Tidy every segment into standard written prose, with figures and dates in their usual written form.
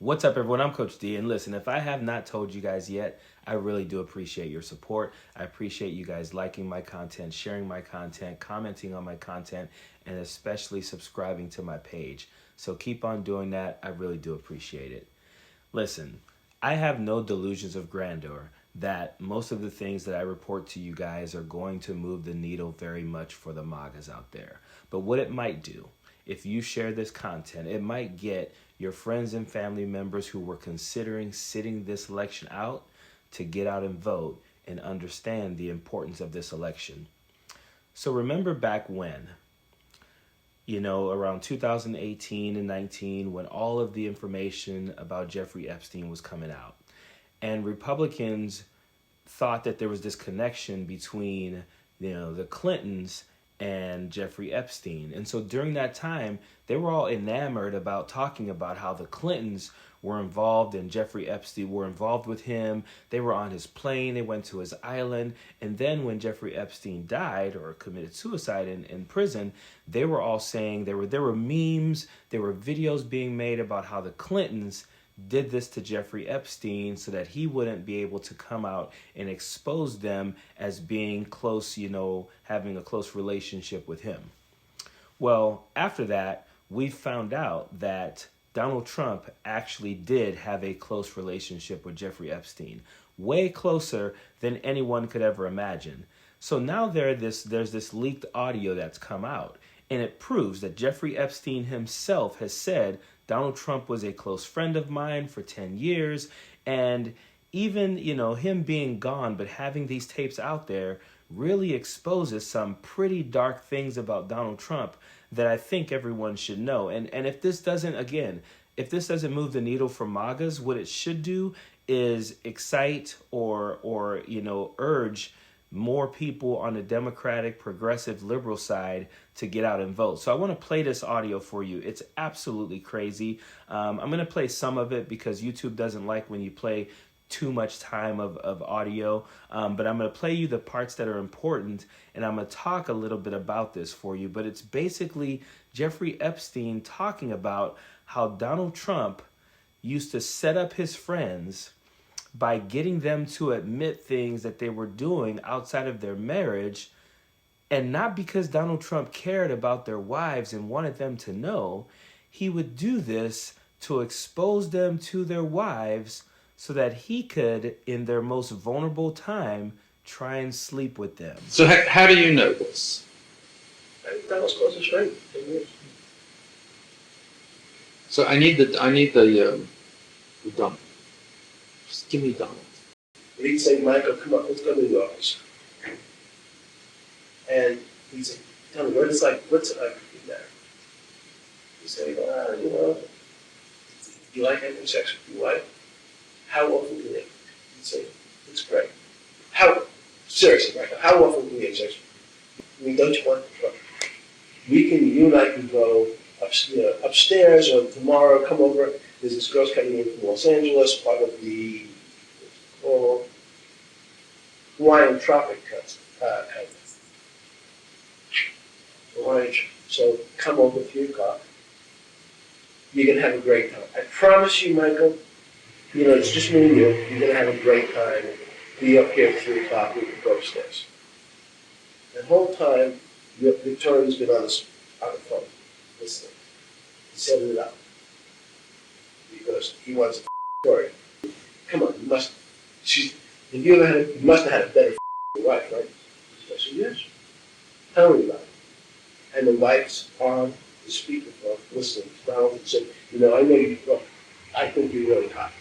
What's up, everyone? I'm Coach D, and listen, if I have not told you guys yet, I really do appreciate your support. I appreciate you guys liking my content, sharing my content, commenting on my content, and especially subscribing to my page. So keep on doing that. I really do appreciate it. Listen, I have no delusions of grandeur that most of the things that I report to you guys are going to move the needle very much for the MAGAs out there. But what it might do, if you share this content, it might get your friends and family members who were considering sitting this election out to get out and vote and understand the importance of this election. So remember back when, around 2018 and 19, when all of the information about Jeffrey Epstein was coming out, and Republicans thought that there was this connection between, the Clintons and Jeffrey Epstein. And so during that time, they were all enamored about talking about how the Clintons were involved and Jeffrey Epstein were involved with him. They were on his plane, they went to his island. And then when Jeffrey Epstein died or committed suicide in prison, they were all saying, there were memes, there were videos being made about how the Clintons did this to Jeffrey Epstein so that he wouldn't be able to come out and expose them as being close, having a close relationship with him. Well, after that, we found out that Donald Trump actually did have a close relationship with Jeffrey Epstein, way closer than anyone could ever imagine. So now there's this leaked audio that's come out, and it proves that Jeffrey Epstein himself has said Donald Trump was a close friend of mine for 10 years. And even, him being gone, but having these tapes out there really exposes some pretty dark things about Donald Trump that I think everyone should know. And if this doesn't move the needle for MAGAs, what it should do is excite or urge more people on the Democratic, progressive, liberal side to get out and vote. So I want to play this audio for you. It's absolutely crazy. I'm going to play some of it because YouTube doesn't like when you play too much time of audio. But I'm going to play you the parts that are important, and I'm going to talk a little bit about this for you. But it's basically Jeffrey Epstein talking about how Donald Trump used to set up his friends by getting them to admit things that they were doing outside of their marriage, and not because Donald Trump cared about their wives and wanted them to know. He would do this to expose them to their wives so that he could, in their most vulnerable time, try and sleep with them. So how do you know this? That was close to straight. So I need the dump. Just give me Donald. He'd say, Michael, come on, let's go to the office. And he'd say, tell me, what's it like to be married? He'd say, you like having sex with your wife? How often do they? He'd say, it's great. Seriously, Michael, how often do we have sex? I mean, don't you want the trouble? You and I can go upstairs, or tomorrow come over. There's this girl's coming in from Los Angeles, part of the Hawaiian Tropic Hawaiian. So come over at 3 o'clock. You're going to have a great time. I promise you, Michael, it's just me and you. You're going to have a great time. Be up here at 3 o'clock. We can go upstairs. The whole time, Victoria's been on the phone listening. He set it up because he wants a story. Come on, you must have had a better wife, right? I said, yes. Tell me about it. And the wife's on the speakerphone listening to Donald and said, I think you're really hot.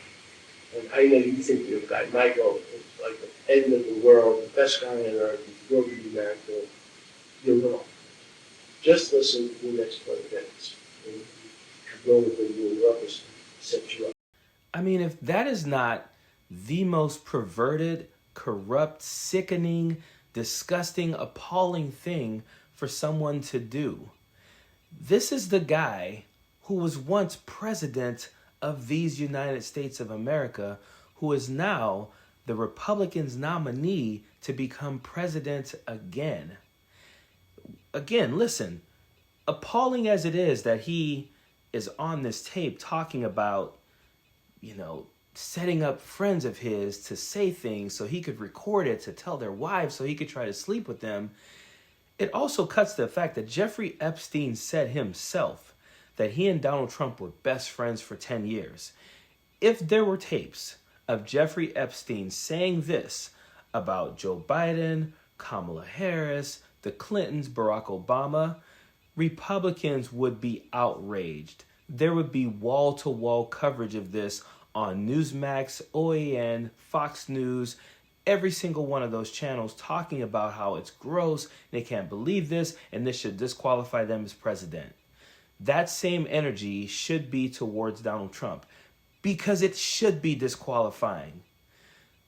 And I know you think you're a guy. Michael is like the end of the world, the best guy on earth. You'll be married to him. You're wrong. Just listen to the next 20 minutes. And go with the office, set you up. I mean, if that is not the most perverted, corrupt, sickening, disgusting, appalling thing for someone to do. This is the guy who was once president of these United States of America, who is now the Republicans' nominee to become president again. Again, listen, appalling as it is that he is on this tape talking about setting up friends of his to say things so he could record it, to tell their wives so he could try to sleep with them. It also cuts to the fact that Jeffrey Epstein said himself that he and Donald Trump were best friends for 10 years. If there were tapes of Jeffrey Epstein saying this about Joe Biden, Kamala Harris, the Clintons, Barack Obama, Republicans would be outraged. There would be wall-to-wall coverage of this on Newsmax, OAN, Fox News, every single one of those channels talking about how it's gross, they can't believe this, and this should disqualify them as president. That same energy should be towards Donald Trump, because it should be disqualifying.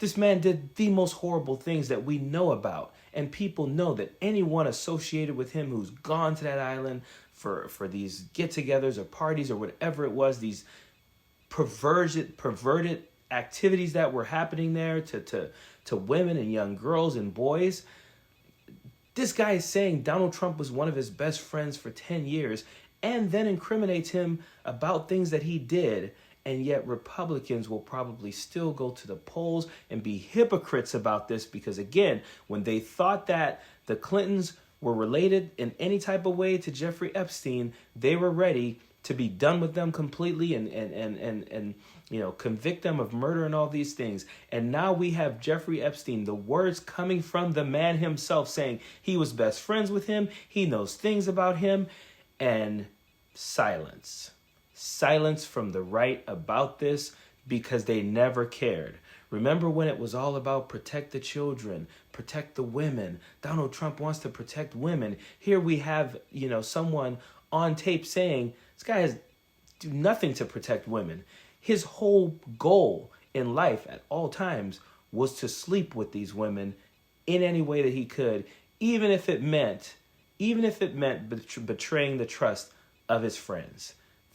This man did the most horrible things that we know about, and people know that anyone associated with him who's gone to that island for these get-togethers or parties or whatever it was, these perverted activities that were happening there to women and young girls and boys. This guy is saying Donald Trump was one of his best friends for 10 years and then incriminates him about things that he did. And yet Republicans will probably still go to the polls and be hypocrites about this because, again, when they thought that the Clintons were related in any type of way to Jeffrey Epstein, they were ready to be done with them completely and convict them of murder and all these things. And now we have Jeffrey Epstein, the words coming from the man himself saying he was best friends with him, he knows things about him, and silence. Silence from the right about this because they never cared. Remember when it was all about protect the children, protect the women. Donald Trump wants to protect women. Here we have, someone on tape saying this guy has do nothing to protect women. His whole goal in life at all times was to sleep with these women in any way that he could, even if it meant betraying the trust of his friends.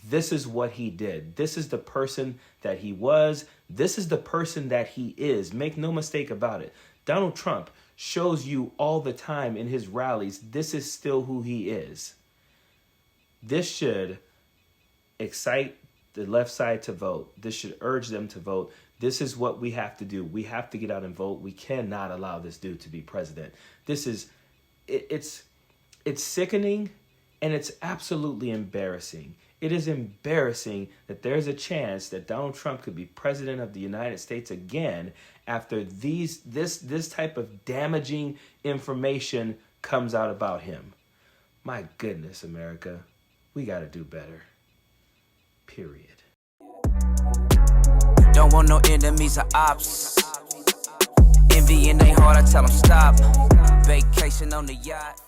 This is what he did. This is the person that he was. This is the person that he is. Make no mistake about it. Donald Trump shows you all the time in his rallies, this is still who he is. This should excite the left side to vote. This should urge them to vote. This is what we have to do. We have to get out and vote. We cannot allow this dude to be president. It's sickening and it's absolutely embarrassing. It is embarrassing that there's a chance that Donald Trump could be president of the United States again after this type of damaging information comes out about him. My goodness, America, we got to do better. Period. Don't want no enemies or ops. Envy in they heart, I tell them stop. Vacation on the yacht.